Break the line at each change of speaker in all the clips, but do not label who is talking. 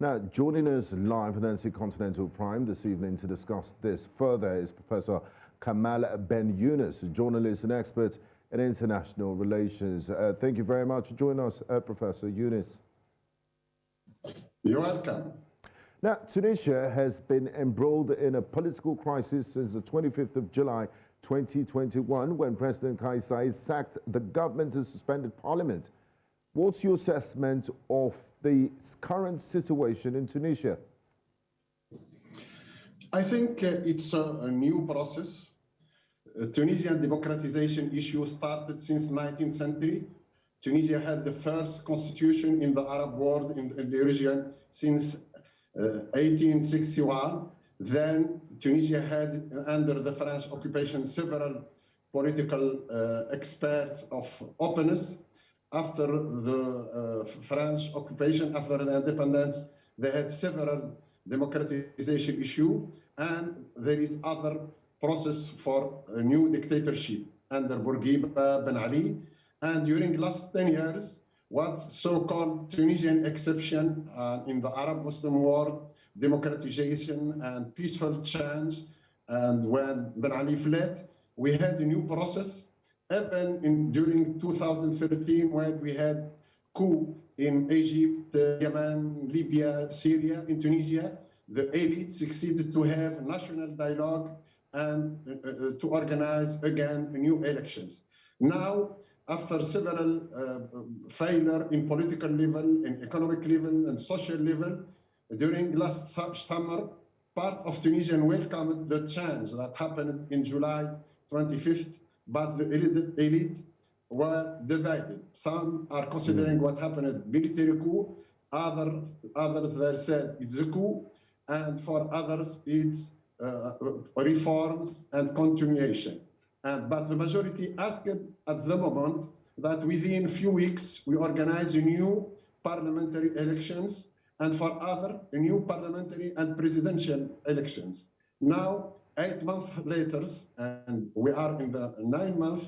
Now, joining us live on NC Continental Prime this evening to discuss this further is Professor Kamal Ben Younes, a journalist and expert in international relations. Thank you very much for joining us, Professor Younes.
You're welcome.
Now, Tunisia has been embroiled in a political crisis since the 25th of July 2021, when President Kais Saied sacked the government and suspended parliament. What's your assessment of the current situation in Tunisia?
I think it's a new process. Tunisian democratization issue started since the 19th century. Tunisia had the first constitution in the Arab world in the region since 1861. Then Tunisia had, under the French occupation, several political experts of openness. After the French occupation, after the independence, they had several democratization issues, and there is other process for a new dictatorship under Bourguiba Ben Ali. And during the last 10 years, what so-called Tunisian exception in the Arab Muslim world, democratization and peaceful change, and when Ben Ali fled, we had a new process. Even during 2013, when we had coup in Egypt, Yemen, Libya, Syria, in Tunisia, the elite succeeded to have national dialogue and to organize again new elections. Now, after several failure in political level, in economic level, and social level, during last summer, part of Tunisian welcomed the change that happened in July 25th, but the elite were divided. Some are considering what happened as military coup, others they said it's a coup, and for others it's reforms and continuation. But the majority asked at the moment that within a few weeks we organize a new parliamentary elections, and for other, a new parliamentary and presidential elections. Now, 8 months later, and we are in the 9 months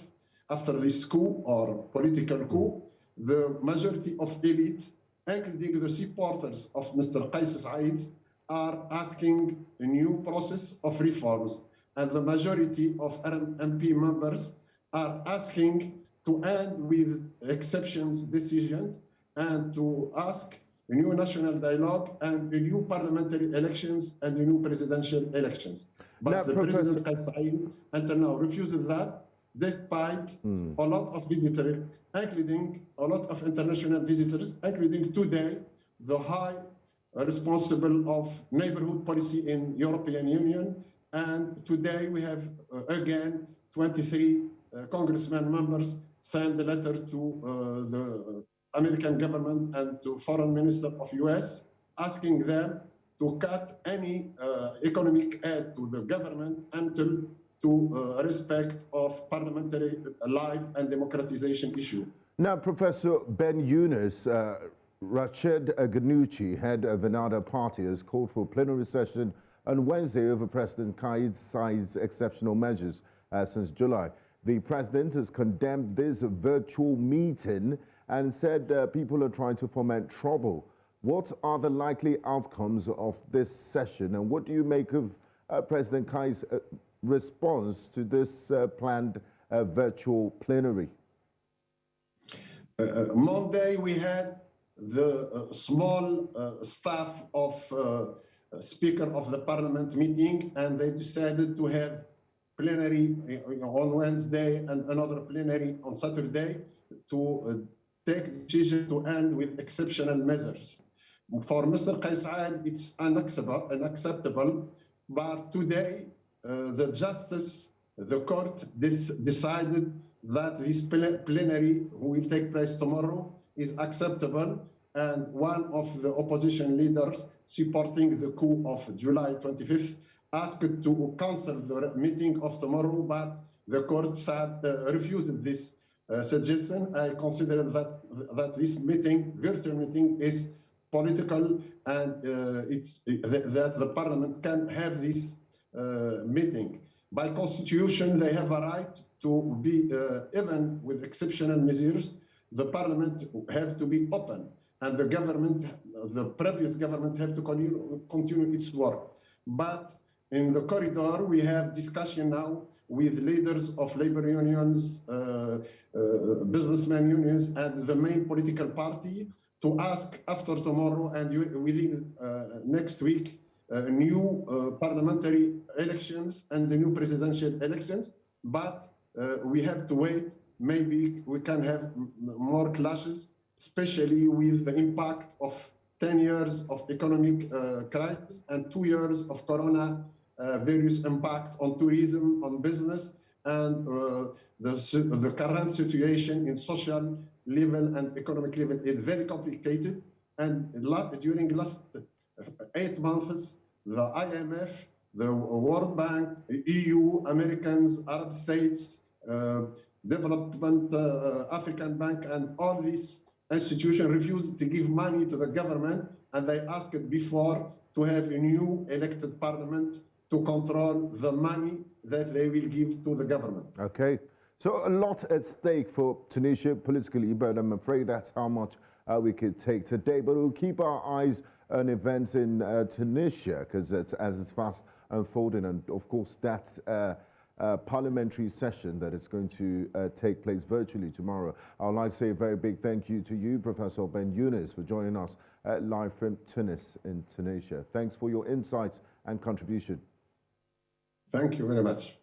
after this coup or political coup, the majority of elite, including the supporters of Mr. Kais Saied, are asking a new process of reforms. And the majority of MP members are asking to end with exceptions decisions and to ask a new national dialogue and a new parliamentary elections and a new presidential elections. But now, the President Kais Saied until now refuses that, despite a lot of visitors, including a lot of international visitors, including today the high responsible of neighborhood policy in European Union. And today we have again 23 congressmen members signed a letter to the American government and to foreign minister of US, asking them to cut any economic aid to the government until to respect of parliamentary life and democratization issue.
Now, Professor Ben Younes, Rachid Ghannouchi, head of the Nada party, has called for a plenary session on Wednesday over President Kais Saied's exceptional measures since July. The president has condemned this virtual meeting and said people are trying to foment trouble. What are the likely outcomes of this session, and what do you make of President Kais' response to this planned virtual plenary?
Monday we had the small staff of Speaker of the Parliament meeting, and they decided to have plenary on Wednesday and another plenary on Saturday to take decision to end with exceptional measures. For Mr. Kais Saied, it's unacceptable, but today the justice, the court decided that this plenary will take place tomorrow is acceptable, and one of the opposition leaders supporting the coup of July 25th asked to cancel the meeting of tomorrow, but the court said, refused this suggestion. I consider that this meeting, virtual meeting, is political, and that the parliament can have this meeting. By constitution, they have a right to be, even with exceptional measures, the parliament have to be open, and the government the previous government have to continue its work. But in the corridor, we have discussion now with leaders of labor unions, businessmen unions, and the main political party to ask after tomorrow and within next week new parliamentary elections and the new presidential elections. But we have to wait. Maybe we can have more clashes, especially with the impact of 10 years of economic crisis and 2 years of corona various impact on tourism, on business, and the current situation in social level and economic level is very complicated. And during the last 8 months, the IMF, the World Bank, EU, Americans, Arab states, Development African Bank, and all these institutions refused to give money to the government, and they asked before to have a new elected parliament to control the money that they will give to the government.
Okay, so a lot at stake for Tunisia politically, but I'm afraid that's how much we could take today. But we'll keep our eyes on events in Tunisia, because as it's fast unfolding, and of course that's parliamentary session that is going to take place virtually tomorrow. I would like to say a very big thank you to you, Professor Ben Younes, for joining us live from Tunis in Tunisia. Thanks for your insights and contribution.
Thank you very much.